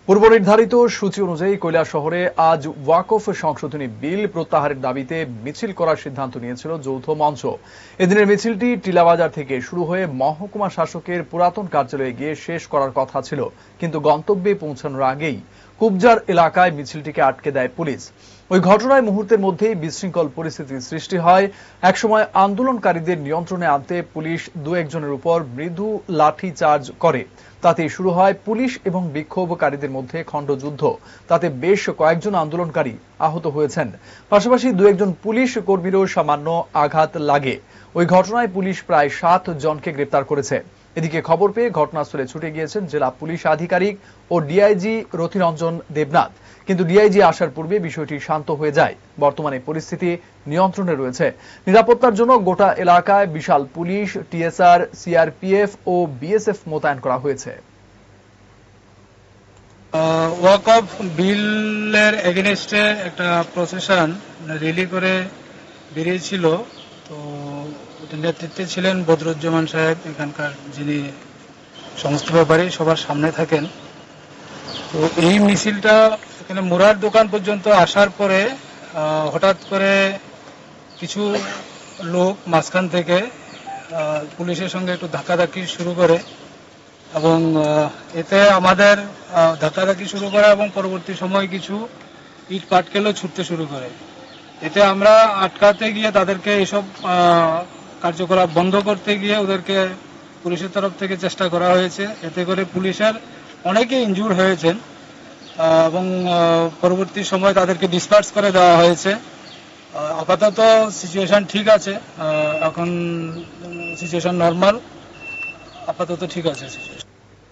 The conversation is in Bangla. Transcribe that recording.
পূর্ব নির্ধারিত সূচি অনুযায়ী কৈলাসহরে আজ ওয়াকফ সংশোধনী বিল প্রত্যাহারের দাবিতে মিছিল করার সিদ্ধান্ত নিয়েছিল যৌথ মঞ্চ। এদিনের মিছিলটি টিলাবাজার থেকে শুরু হয়ে মহকুমা শাসকের পুরাতন কার্যালয়ে গিয়ে শেষ করার কথা ছিল, কিন্তু গন্তব্যে পৌঁছানোর আগেই কুবজার এলাকায় মিছিলটিকে আটকে দেয় পুলিশ। ওই ঘটনায় মুহূর্তের মধ্যেই বিশৃঙ্খল পরিস্থিতির সৃষ্টি হয়। একসময় আন্দোলনকারীদের নিয়ন্ত্রণে আনতে পুলিশ দু একজনের উপর মৃদু লাঠি চার্জ করে। তাতেই শুরু হয় পুলিশ এবং বিক্ষোভকারীদের মধ্যে খণ্ডযুদ্ধ। তাতে বেশ কয়েকজন আন্দোলনকারী আহত হয়েছেন, পাশাপাশি দু একজন পুলিশ কর্মীরও সামান্য আঘাত লাগে। ওই ঘটনায় পুলিশ প্রায় 7 জনকে গ্রেপ্তার করেছে। এদিকে খবর পেয়ে ঘটনাস্থলে ছুটে গিয়েছেন জেলা পুলিশ আধিকারিক ও ডিআইজি রথিরঞ্জন দেবনাথ, কিন্তু ডিআইজি আসার পূর্বে বিষয়টি শান্ত হয়ে যায়। বর্তমানে পরিস্থিতি নিয়ন্ত্রণে রয়েছে। নিরাপত্তার জন্য গোটা এলাকায় বিশাল পুলিশ, টিএসআর, সিআরপিএফ ও বিএসএফ মোতায়েন করা হয়েছে। ওয়াকফ বিলের এগেনস্টে একটা প্রসেশন রিলি করে বেরিয়েছিল। তো নেতৃত্বে ছিলেন বদরুজ্জামান সাহেব, এখানকার যিনি সমস্ত ব্যাপারে সবার সামনে থাকেন। তো এই মিছিলটা এখানে মুরার দোকান পর্যন্ত আসার পরে হঠাৎ করে কিছু লোক মাঝখান থেকে পুলিশের সঙ্গে একটু ধাক্কাধাক্কি শুরু করে এবং এতে আমাদের ধাক্কাধাক্কি শুরু করে এবং পরবর্তী সময় কিছু ইট পাটকেলও ছুটতে শুরু করে। এতে আমরা আটকাতে গিয়ে তাদেরকে এইসব কার্যকলাপ বন্ধ করতে গিয়ে ওদেরকে পুলিশের তরফ থেকে চেষ্টা করা হয়েছে। এতে করে পুলিশের অনেকে ইনজুর হয়েছেন এবং পরবর্তী সময় তাদেরকে ডিসপার্স করে দেওয়া হয়েছে। আপাতত সিচুয়েশন ঠিক আছে, এখন সিচুয়েশন নর্মাল, আপাতত ঠিক আছে সিচুয়েশন।